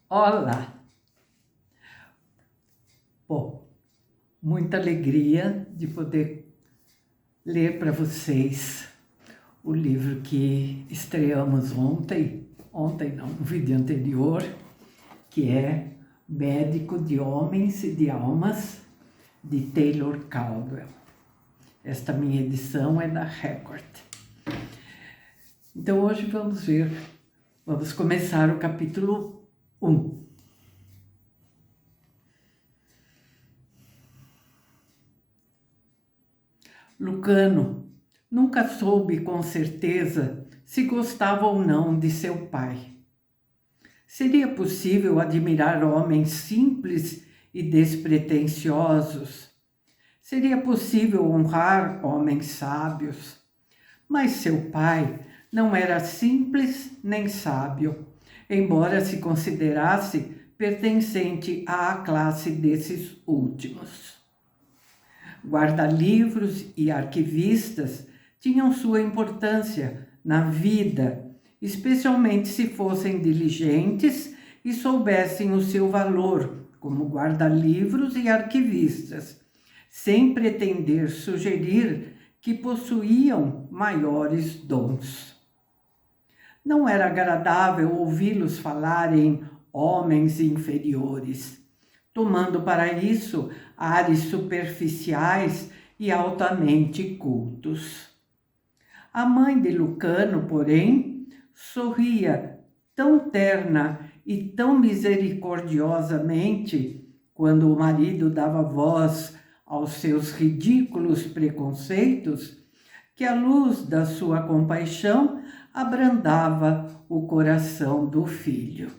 Olá! Bom, muita alegria de poder ler para vocês o livro que estreamos ontem não, no vídeo anterior, que é Médico de Homens e de Almas, de Taylor Caldwell. Esta minha edição é da Record. Então hoje vamos começar o capítulo 1. Lucano nunca soube com certeza se gostava ou não de seu pai. Seria possível admirar homens simples e despretensiosos? Seria possível honrar homens sábios? Mas seu pai não era simples nem sábio, embora se considerasse pertencente à classe desses últimos. Guarda-livros e arquivistas tinham sua importância na vida, especialmente se fossem diligentes e soubessem o seu valor como guarda-livros e arquivistas, sem pretender sugerir que possuíam maiores dons. Não era agradável ouvi-los falar em homens inferiores, tomando para isso ares superficiais e altamente cultos. A mãe de Lucano, porém, sorria tão terna e tão misericordiosamente quando o marido dava voz aos seus ridículos preconceitos, que a luz da sua compaixão abrandava o coração do filho.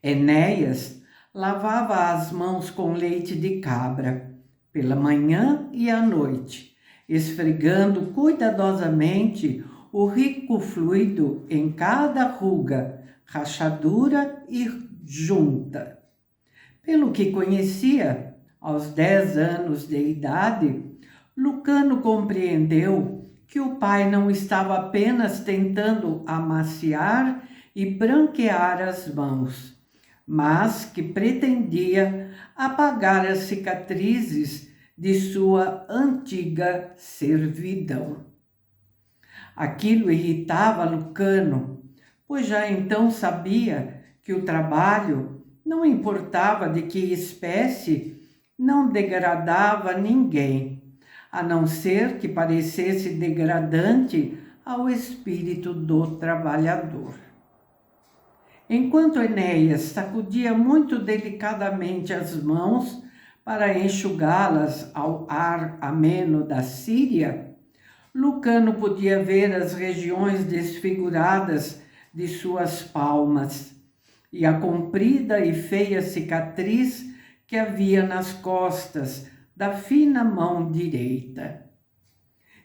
Enéas lavava as mãos com leite de cabra, pela manhã e à noite, esfregando cuidadosamente o rico fluido em cada ruga, rachadura e junta. Pelo que conhecia, aos 10 anos de idade, Lucano compreendeu que o pai não estava apenas tentando amaciar e branquear as mãos, mas que pretendia apagar as cicatrizes de sua antiga servidão. Aquilo irritava Lucano, pois já então sabia que o trabalho, não importava de que espécie, não degradava ninguém, a não ser que parecesse degradante ao espírito do trabalhador. Enquanto Enéas sacudia muito delicadamente as mãos para enxugá-las ao ar ameno da Síria, Lucano podia ver as regiões desfiguradas de suas palmas e a comprida e feia cicatriz que havia nas costas da fina mão direita.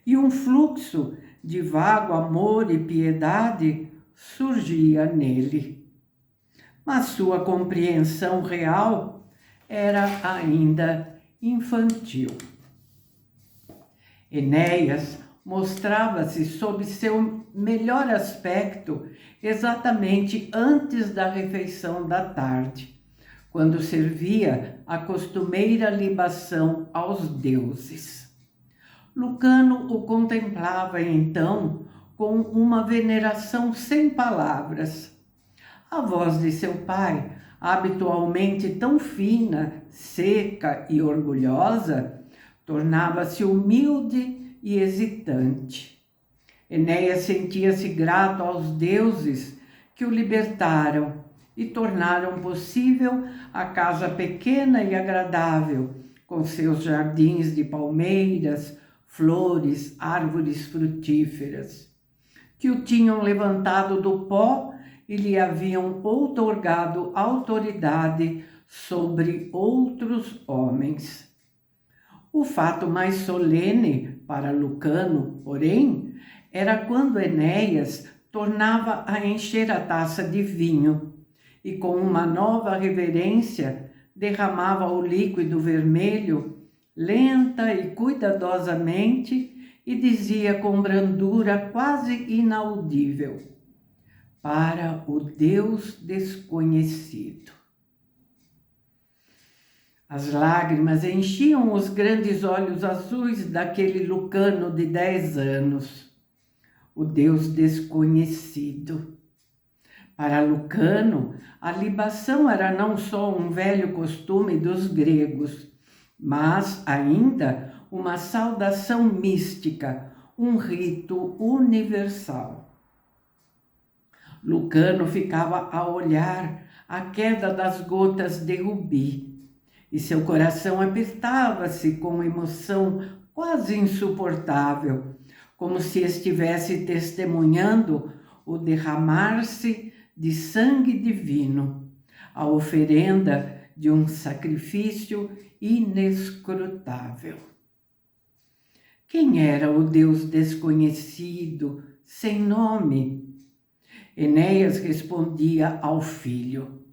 E um fluxo de vago amor e piedade surgia nele. Mas sua compreensão real era ainda infantil. Enéas mostrava-se sob seu melhor aspecto exatamente antes da refeição da tarde, quando servia a costumeira libação aos deuses. Lucano o contemplava então com uma veneração sem palavras. A voz de seu pai, habitualmente tão fina, seca e orgulhosa, tornava-se humilde e hesitante. Enéas sentia-se grato aos deuses que o libertaram e tornaram possível a casa pequena e agradável, com seus jardins de palmeiras, flores, árvores frutíferas, que o tinham levantado do pó e lhe haviam outorgado autoridade sobre outros homens. O fato mais solene para Lucano, porém, era quando Enéas tornava a encher a taça de vinho e, com uma nova reverência, derramava o líquido vermelho, lenta e cuidadosamente, e dizia com brandura quase inaudível: para o Deus desconhecido. As lágrimas enchiam os grandes olhos azuis daquele Lucano de 10 anos, o Deus desconhecido. Para Lucano, a libação era não só um velho costume dos gregos, mas ainda uma saudação mística, um rito universal. Lucano ficava a olhar a queda das gotas de rubi, e seu coração apertava-se com emoção quase insuportável, como se estivesse testemunhando o derramar-se de sangue divino, a oferenda de um sacrifício inescrutável. Quem era o Deus desconhecido, sem nome? Enéas respondia ao filho.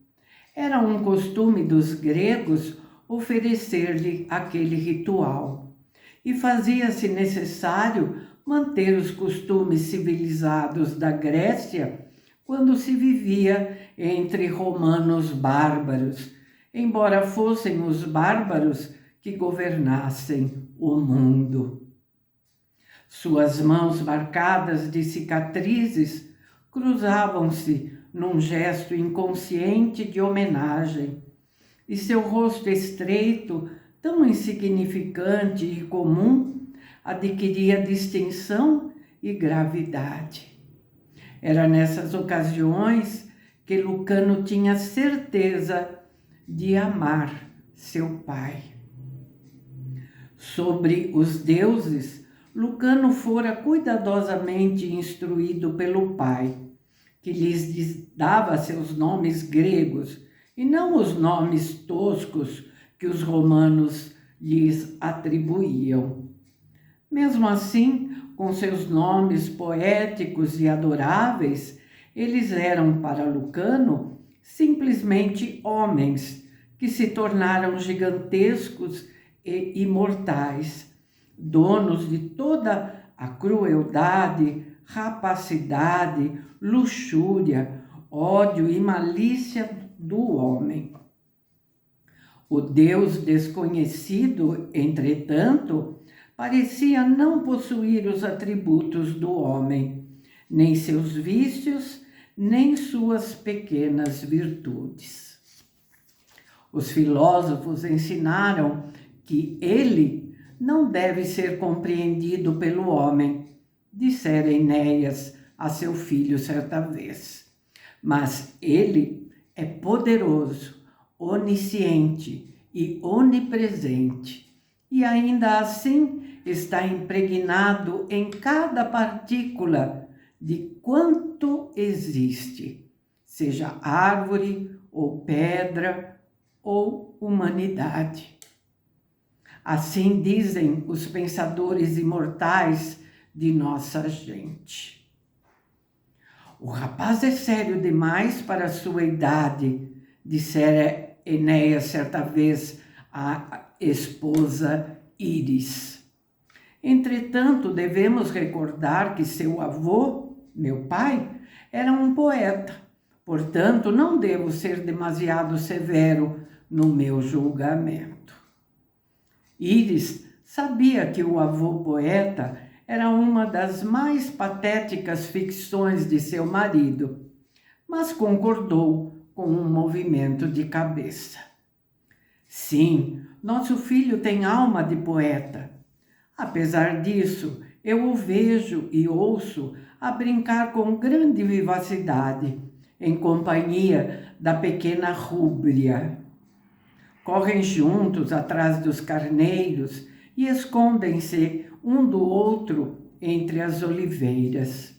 Era um costume dos gregos oferecer-lhe aquele ritual, e fazia-se necessário manter os costumes civilizados da Grécia quando se vivia entre romanos bárbaros, embora fossem os bárbaros que governassem o mundo. Suas mãos marcadas de cicatrizes cruzavam-se num gesto inconsciente de homenagem, e seu rosto estreito, tão insignificante e comum, adquiria distinção e gravidade. Era nessas ocasiões que Lucano tinha certeza de amar seu pai. Sobre os deuses, Lucano fora cuidadosamente instruído pelo pai, que lhes dava seus nomes gregos e não os nomes toscos que os romanos lhes atribuíam. Mesmo assim, com seus nomes poéticos e adoráveis, eles eram para Lucano simplesmente homens que se tornaram gigantescos e imortais, donos de toda a crueldade, rapacidade, luxúria, ódio e malícia do homem. O Deus desconhecido, entretanto, parecia não possuir os atributos do homem, nem seus vícios, nem suas pequenas virtudes. Os filósofos ensinaram que ele não deve ser compreendido pelo homem, dissera Enéas a seu filho certa vez. Mas ele é poderoso, onisciente e onipresente, e ainda assim está impregnado em cada partícula de quanto existe, seja árvore ou pedra ou humanidade. Assim dizem os pensadores imortais de nossa gente. O rapaz é sério demais para a sua idade, dissera Enéas certa vez à esposa Íris. Entretanto, devemos recordar que seu avô, meu pai, era um poeta. Portanto, não devo ser demasiado severo no meu julgamento. Íris sabia que o avô poeta era uma das mais patéticas ficções de seu marido, mas concordou com um movimento de cabeça. Sim, nosso filho tem alma de poeta. Apesar disso, eu o vejo e ouço a brincar com grande vivacidade, em companhia da pequena Rúbria. Correm juntos atrás dos carneiros e escondem-se um do outro entre as oliveiras.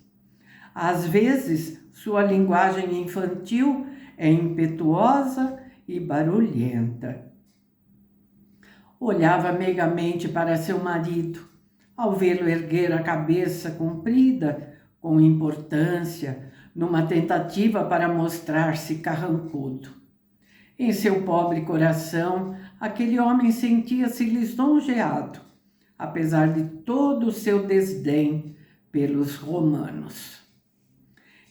Às vezes, sua linguagem infantil é impetuosa e barulhenta. Olhava meigamente para seu marido, ao vê-lo erguer a cabeça comprida, com importância, numa tentativa para mostrar-se carrancudo. Em seu pobre coração, aquele homem sentia-se lisonjeado, apesar de todo o seu desdém pelos romanos.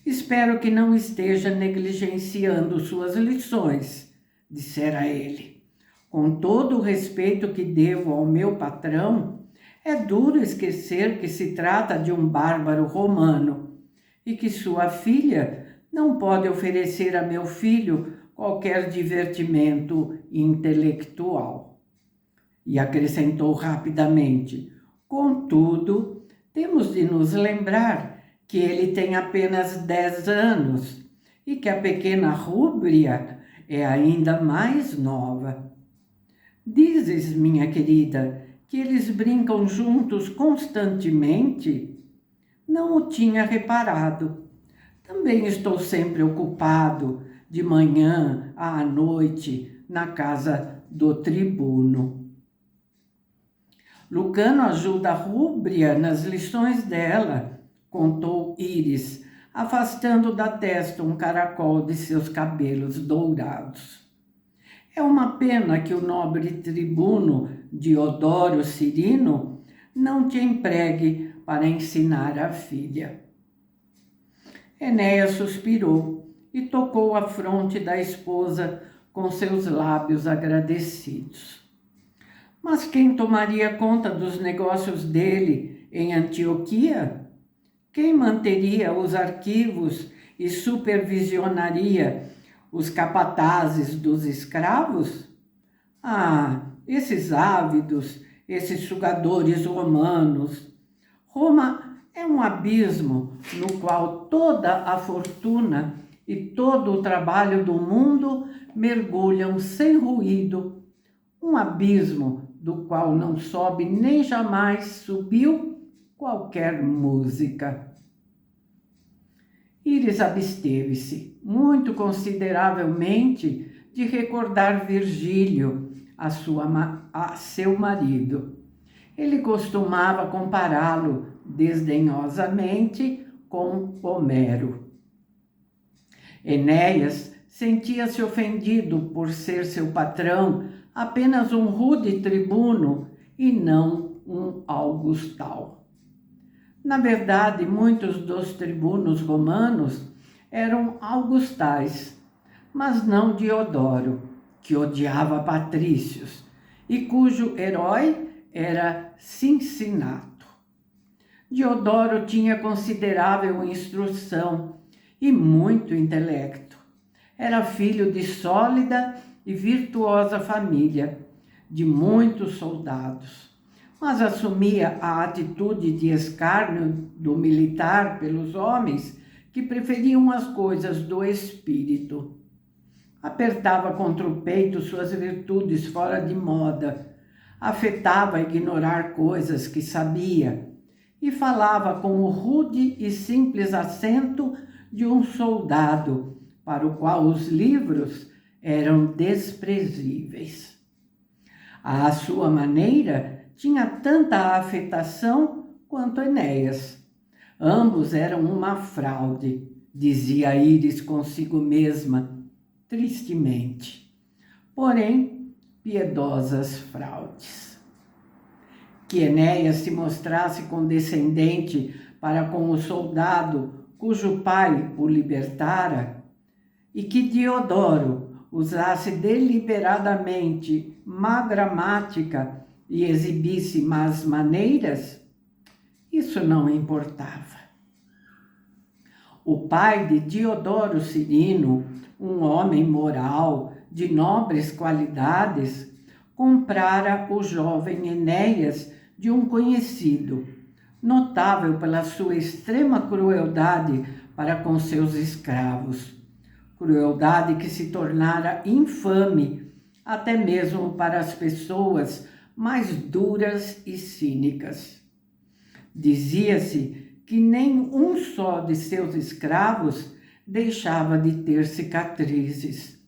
Espero que não esteja negligenciando suas lições, dissera ele. Com todo o respeito que devo ao meu patrão, é duro esquecer que se trata de um bárbaro romano e que sua filha não pode oferecer a meu filho qualquer divertimento intelectual. E acrescentou rapidamente: contudo, temos de nos lembrar que ele tem apenas 10 anos e que a pequena Rúbria é ainda mais nova. Dizes, minha querida, que eles brincam juntos constantemente? Não o tinha reparado. Também estou sempre ocupado, de manhã à noite, na casa do tribuno. Lucano ajuda a Rúbria nas lições dela, contou Íris, afastando da testa um caracol de seus cabelos dourados. É uma pena que o nobre tribuno Diodoro Cirino não te empregue para ensinar a filha. Enéas suspirou e tocou a fronte da esposa com seus lábios agradecidos. Mas quem tomaria conta dos negócios dele em Antioquia? Quem manteria os arquivos e supervisionaria os capatazes dos escravos? Ah, esses ávidos, esses sugadores romanos. Roma é um abismo no qual toda a fortuna e todo o trabalho do mundo mergulham sem ruído. Um abismo do qual não sobe nem jamais subiu qualquer música. Íris absteve-se, muito consideravelmente, de recordar Virgílio, a seu marido. Ele costumava compará-lo desdenhosamente com Homero. Enéas sentia-se ofendido por ser seu patrão apenas um rude tribuno e não um augustal. Na verdade, muitos dos tribunos romanos eram augustais, mas não Diodoro, que odiava patrícios e cujo herói era Cincinato. Diodoro tinha considerável instrução e muito intelecto. Era filho de sólida e virtuosa família, de muitos soldados, mas assumia a atitude de escárnio do militar pelos homens que preferiam as coisas do espírito. Apertava contra o peito suas virtudes fora de moda, afetava ignorar coisas que sabia e falava com o rude e simples acento de um soldado, para o qual os livros eram desprezíveis. À sua maneira, tinha tanta afetação quanto Enéas. Ambos eram uma fraude, dizia Íris consigo mesma, tristemente. Porém, piedosas fraudes. Que Enéas se mostrasse condescendente para com o soldado cujo pai o libertara, e que Diodoro usasse deliberadamente má gramática e exibisse más maneiras, isso não importava. O pai de Diodoro Cirino, um homem moral, de nobres qualidades, comprara o jovem Enéas de um conhecido, notável pela sua extrema crueldade para com seus escravos. Crueldade que se tornara infame até mesmo para as pessoas mais duras e cínicas. Dizia-se que nem um só de seus escravos deixava de ter cicatrizes,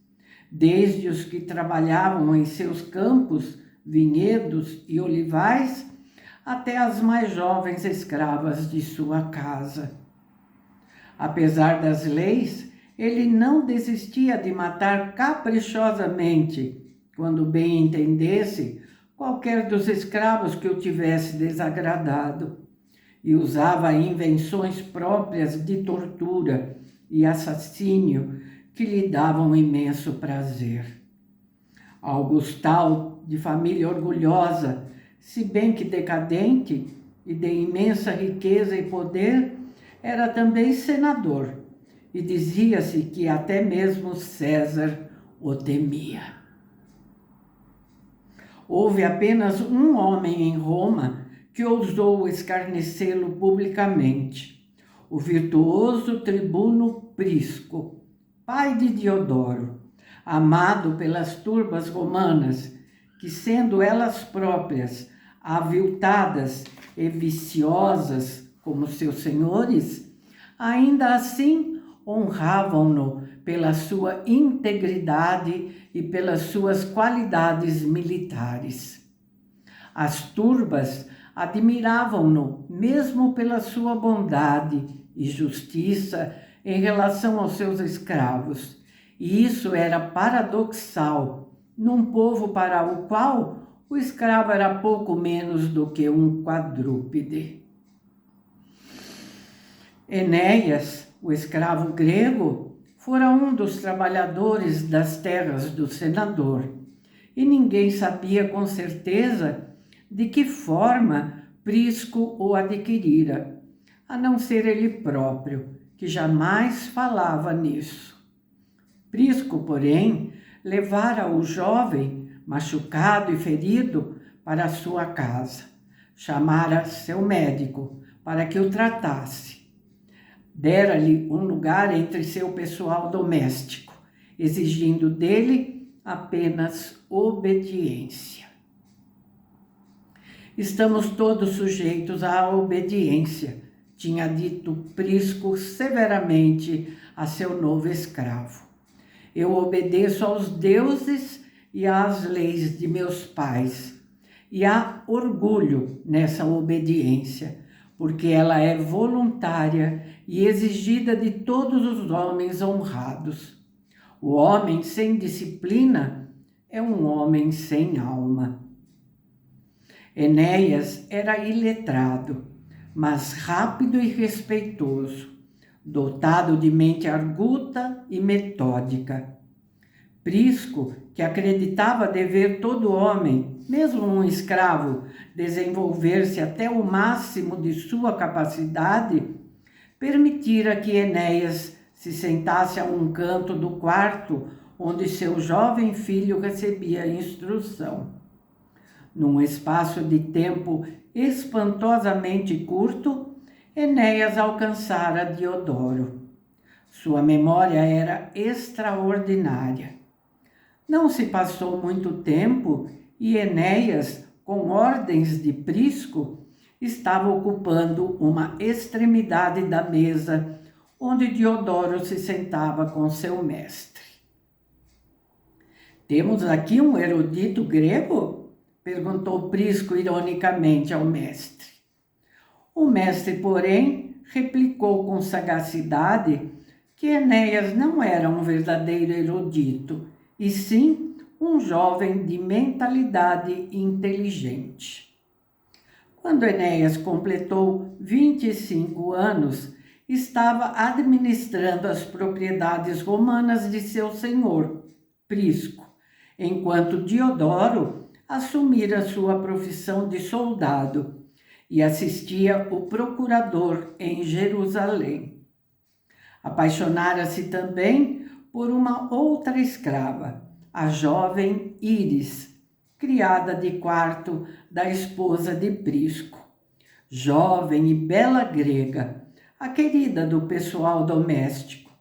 desde os que trabalhavam em seus campos, vinhedos e olivais, até as mais jovens escravas de sua casa. Apesar das leis, ele não desistia de matar caprichosamente, quando bem entendesse, qualquer dos escravos que o tivesse desagradado, e usava invenções próprias de tortura e assassínio que lhe davam imenso prazer. Augustal, de família orgulhosa, se bem que decadente e de imensa riqueza e poder, era também senador, e dizia-se que até mesmo César o temia. Houve apenas um homem em Roma que ousou escarnecê-lo publicamente, o virtuoso tribuno Prisco, pai de Diodoro, amado pelas turbas romanas, que, sendo elas próprias aviltadas e viciosas como seus senhores, ainda assim honravam-no pela sua integridade e pelas suas qualidades militares. As turbas admiravam-no mesmo pela sua bondade e justiça em relação aos seus escravos, e isso era paradoxal num povo para o qual o escravo era pouco menos do que um quadrúpede. Enéas, o escravo grego, fora um dos trabalhadores das terras do senador, e ninguém sabia com certeza de que forma Prisco o adquirira, a não ser ele próprio, que jamais falava nisso. Prisco, porém, levara o jovem, machucado e ferido, para a sua casa. Chamara seu médico para que o tratasse. Dera-lhe um lugar entre seu pessoal doméstico, exigindo dele apenas obediência. Estamos todos sujeitos à obediência, tinha dito Prisco severamente a seu novo escravo. Eu obedeço aos deuses e às leis de meus pais, e há orgulho nessa obediência, porque ela é voluntária e exigida de todos os homens honrados. O homem sem disciplina é um homem sem alma. Enéas era iletrado, mas rápido e respeitoso, dotado de mente arguta e metódica. Prisco, que acreditava dever todo homem, mesmo um escravo, desenvolver-se até o máximo de sua capacidade, permitira que Enéas se sentasse a um canto do quarto onde seu jovem filho recebia instrução. Num espaço de tempo espantosamente curto, Enéas alcançara Diodoro. Sua memória era extraordinária. Não se passou muito tempo e Enéas, com ordens de Prisco, estava ocupando uma extremidade da mesa onde Diodoro se sentava com seu mestre. Temos aqui um erudito grego? Perguntou Prisco ironicamente ao mestre. O mestre, porém, replicou com sagacidade que Enéas não era um verdadeiro erudito, e sim um jovem de mentalidade inteligente. Quando Enéas completou 25 anos, estava administrando as propriedades romanas de seu senhor, Prisco, enquanto Diodoro assumira sua profissão de soldado e assistia o procurador em Jerusalém. Apaixonara-se também por uma outra escrava, a jovem Íris, criada de quarto da esposa de Prisco, jovem e bela grega, a querida do pessoal doméstico,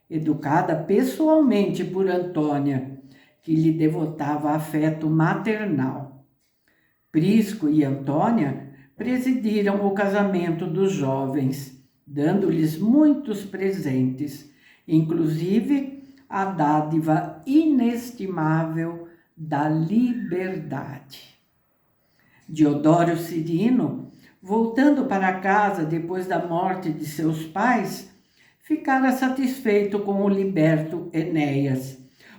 educada pessoalmente por Antônia, que lhe devotava afeto maternal. Prisco e Antônia presidiram o casamento dos jovens, dando-lhes muitos presentes, inclusive a dádiva inestimável da liberdade. Diodoro Cirino, voltando para casa depois da morte de seus pais, ficara satisfeito com o liberto Enéas,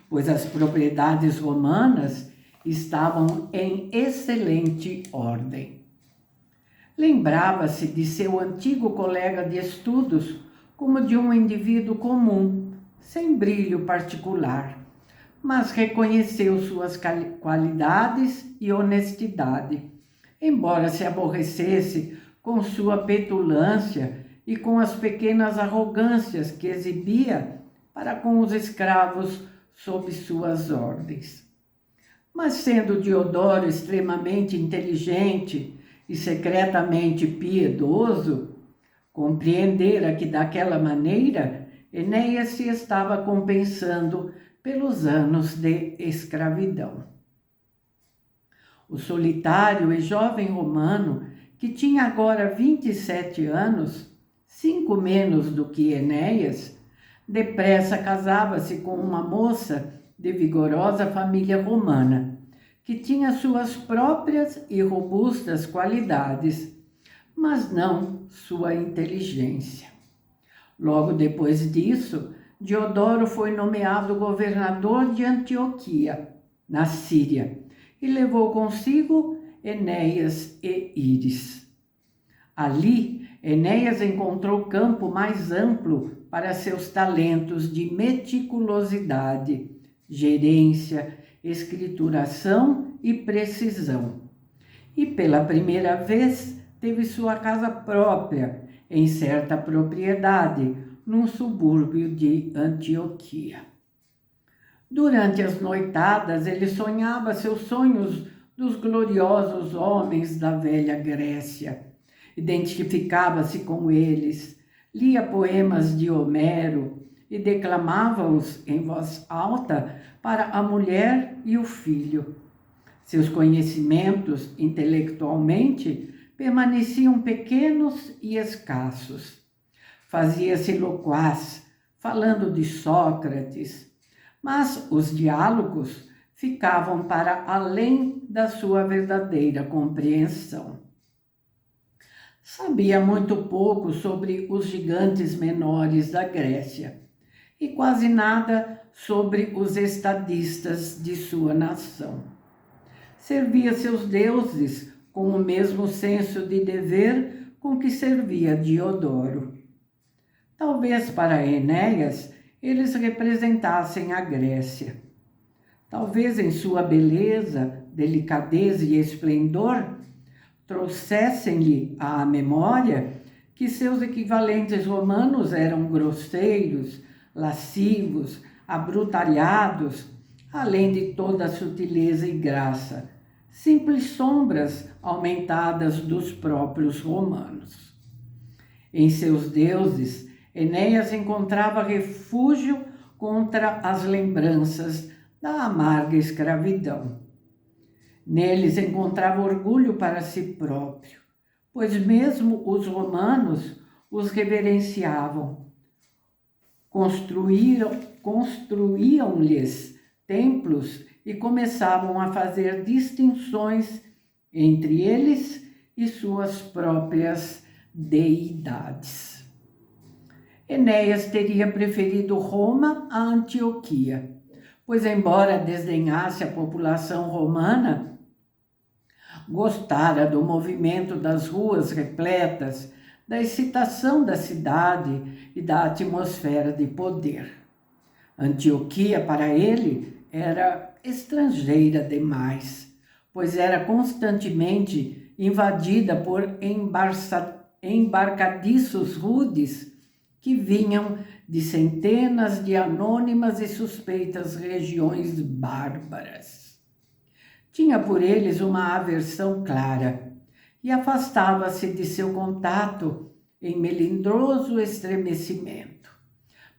pois as propriedades romanas estavam em excelente ordem. Lembrava-se de seu antigo colega de estudos, como de um indivíduo comum, sem brilho particular, mas reconheceu suas qualidades e honestidade, embora se aborrecesse com sua petulância e com as pequenas arrogâncias que exibia para com os escravos sob suas ordens. Mas sendo Diodoro extremamente inteligente e secretamente piedoso, compreendera que daquela maneira Enéas se estava compensando pelos anos de escravidão. O solitário e jovem romano, que tinha agora 27 anos, 5 menos do que Enéas, depressa casava-se com uma moça de vigorosa família romana, que tinha suas próprias e robustas qualidades, mas não sua inteligência. Logo depois disso, Diodoro foi nomeado governador de Antioquia, na Síria, e levou consigo Enéas e Íris. Ali, Enéas encontrou campo mais amplo para seus talentos de meticulosidade, gerência, escrituração e precisão. E pela primeira vez teve sua casa própria, em certa propriedade, num subúrbio de Antioquia. Durante as noitadas, ele sonhava seus sonhos dos gloriosos homens da velha Grécia. Identificava-se com eles, lia poemas de Homero e declamava-os em voz alta para a mulher e o filho. Seus conhecimentos, intelectualmente, permaneciam pequenos e escassos. Fazia-se loquaz, falando de Sócrates, mas os diálogos ficavam para além da sua verdadeira compreensão. Sabia muito pouco sobre os gigantes menores da Grécia e quase nada sobre os estadistas de sua nação. Servia seus deuses com o mesmo senso de dever com que servia Diodoro. Talvez para Enéas eles representassem a Grécia. Talvez em sua beleza, delicadeza e esplendor, trouxessem-lhe à memória que seus equivalentes romanos eram grosseiros, lascivos, abrutalhados, além de toda a sutileza e graça, simples sombras aumentadas dos próprios romanos. Em seus deuses, Enéas encontrava refúgio contra as lembranças da amarga escravidão. Neles encontrava orgulho para si próprio, pois mesmo os romanos os reverenciavam. Construíam-lhes templos e começavam a fazer distinções entre eles e suas próprias deidades. Enéas teria preferido Roma a Antioquia, pois embora desdenhasse a população romana, gostara do movimento das ruas repletas, da excitação da cidade e da atmosfera de poder. Antioquia, para ele, era estrangeira demais, pois era constantemente invadida por embarcadiços rudes que vinham de centenas de anônimas e suspeitas regiões bárbaras. Tinha por eles uma aversão clara e afastava-se de seu contato em melindroso estremecimento.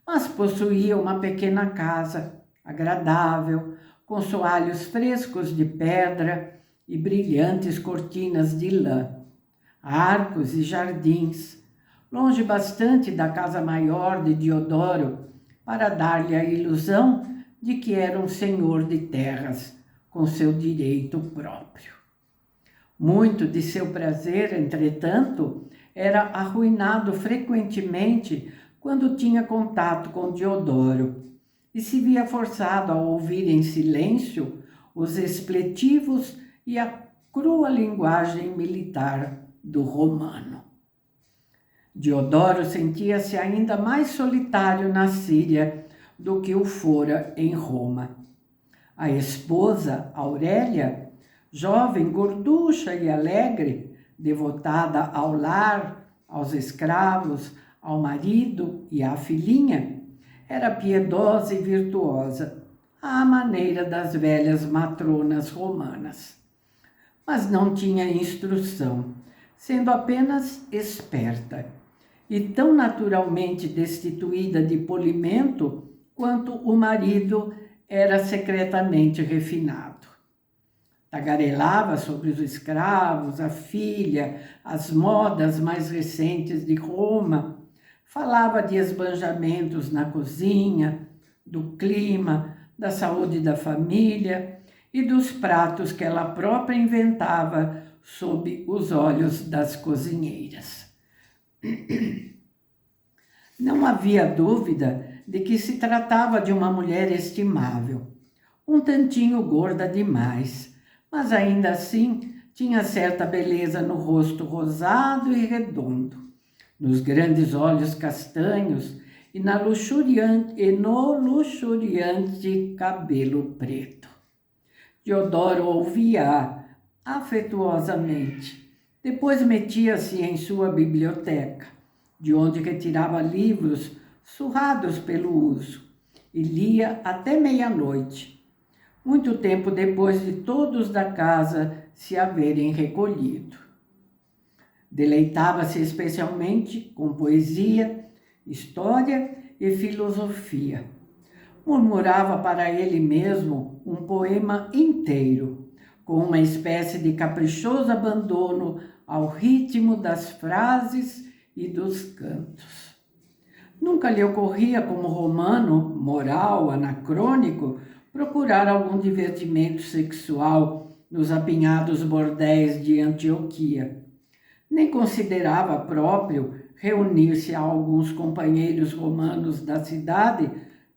Mas possuía uma pequena casa, agradável, com soalhos frescos de pedra e brilhantes cortinas de lã, arcos e jardins, longe bastante da casa maior de Diodoro para dar-lhe a ilusão de que era um senhor de terras, com seu direito próprio. Muito de seu prazer, entretanto, era arruinado frequentemente quando tinha contato com Diodoro e se via forçado a ouvir em silêncio os expletivos e a crua linguagem militar do romano. Diodoro sentia-se ainda mais solitário na Síria do que o fora em Roma. A esposa, Aurélia, jovem, gorducha e alegre, devotada ao lar, aos escravos, ao marido e à filhinha, era piedosa e virtuosa, à maneira das velhas matronas romanas. Mas não tinha instrução, sendo apenas esperta, e tão naturalmente destituída de polimento quanto o marido era secretamente refinado. Tagarelava sobre os escravos, a filha, as modas mais recentes de Roma, falava de esbanjamentos na cozinha, do clima, da saúde da família e dos pratos que ela própria inventava sob os olhos das cozinheiras. Não havia dúvida de que se tratava de uma mulher estimável, um tantinho gorda demais, mas ainda assim tinha certa beleza no rosto rosado e redondo, nos grandes olhos castanhos e no luxuriante cabelo preto. Diodoro ouvia-a afetuosamente. Depois metia-se em sua biblioteca, de onde retirava livros surrados pelo uso, e lia até meia-noite, muito tempo depois de todos da casa se haverem recolhido. Deleitava-se especialmente com poesia, história e filosofia. Murmurava para ele mesmo um poema inteiro, com uma espécie de caprichoso abandono ao ritmo das frases e dos cantos. Nunca lhe ocorria, como romano, moral, anacrônico, procurar algum divertimento sexual nos apinhados bordéis de Antioquia. Nem considerava próprio reunir-se a alguns companheiros romanos da cidade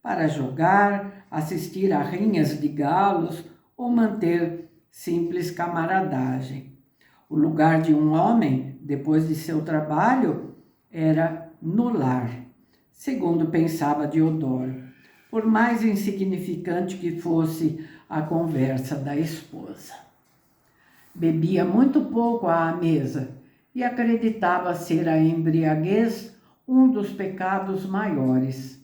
para jogar, assistir a rinhas de galos ou manter simples camaradagem. O lugar de um homem, depois de seu trabalho, era no lar, segundo pensava Diodoro, por mais insignificante que fosse a conversa da esposa. Bebia muito pouco à mesa e acreditava ser a embriaguez um dos pecados maiores.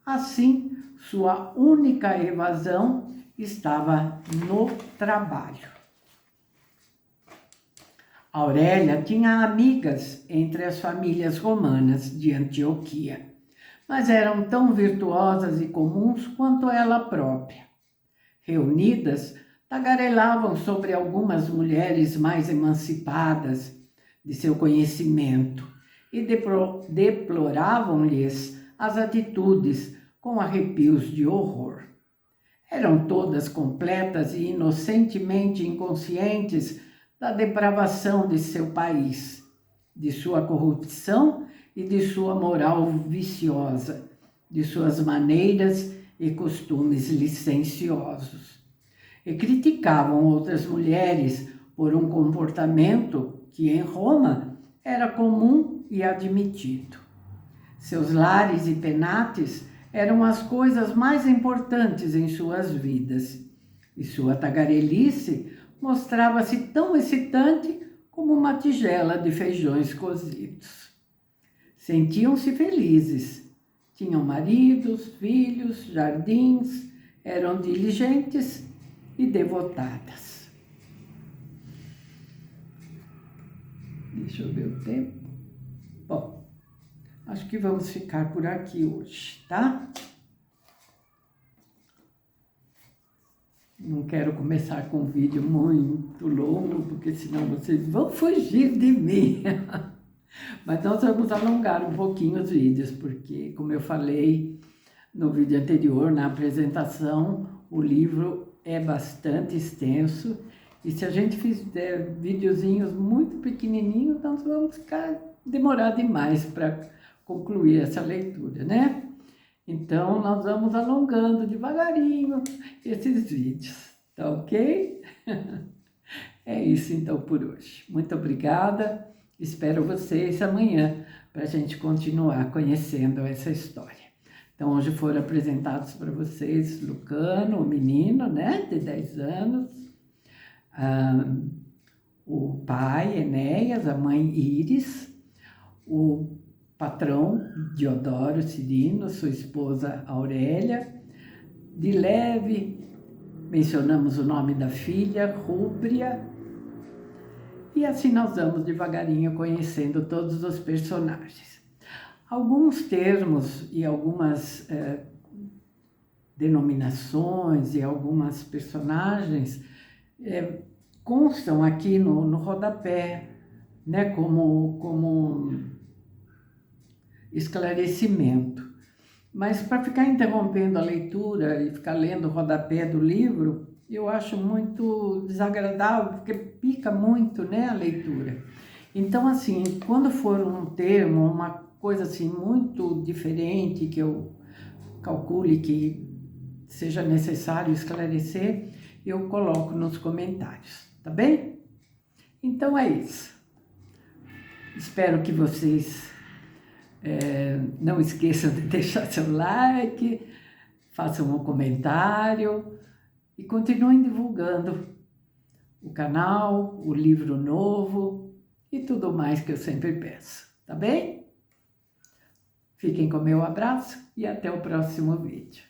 Assim, sua única evasão estava no trabalho. Aurélia tinha amigas entre as famílias romanas de Antioquia, mas eram tão virtuosas e comuns quanto ela própria. Reunidas, tagarelavam sobre algumas mulheres mais emancipadas de seu conhecimento e deploravam-lhes as atitudes com arrepios de horror. Eram todas completas e inocentemente inconscientes da depravação de seu país, de sua corrupção e de sua moral viciosa, de suas maneiras e costumes licenciosos. E criticavam outras mulheres por um comportamento que em Roma era comum e admitido. Seus lares e penates eram as coisas mais importantes em suas vidas, e sua tagarelice mostrava-se tão excitante como uma tigela de feijões cozidos. Sentiam-se felizes, tinham maridos, filhos, jardins, eram diligentes e devotadas. Deixa eu ver o tempo. Bom, acho que vamos ficar por aqui hoje, tá? Não quero começar com um vídeo muito longo, porque senão vocês vão fugir de mim. Mas nós vamos alongar um pouquinho os vídeos, porque, como eu falei no vídeo anterior, na apresentação, o livro é bastante extenso. E se a gente fizer videozinhos muito pequenininhos, nós vamos demorar demais para concluir essa leitura, né? Então, nós vamos alongando devagarinho esses vídeos, tá ok? É isso então por hoje. Muito obrigada, espero vocês amanhã para a gente continuar conhecendo essa história. Então, hoje foram apresentados para vocês Lucano, o menino, né, de 10 anos, o pai, Enéas, a mãe, Íris, o patrão, Diodoro Cirino, sua esposa, Aurélia. De leve, mencionamos o nome da filha, Rúbria, e assim nós vamos devagarinho conhecendo todos os personagens. Alguns termos e algumas denominações e algumas personagens constam aqui no rodapé, né, como esclarecimento. Mas para ficar interrompendo a leitura e ficar lendo o rodapé do livro, eu acho muito desagradável, porque pica muito, né, a leitura. Então, assim, quando for um termo, uma coisa assim muito diferente, que eu calcule que seja necessário esclarecer, eu coloco nos comentários, tá bem? Então é isso. Espero que vocês não esqueçam de deixar seu like, façam um comentário e continuem divulgando o canal, o livro novo e tudo mais que eu sempre peço, tá bem? Fiquem com meu abraço e até o próximo vídeo.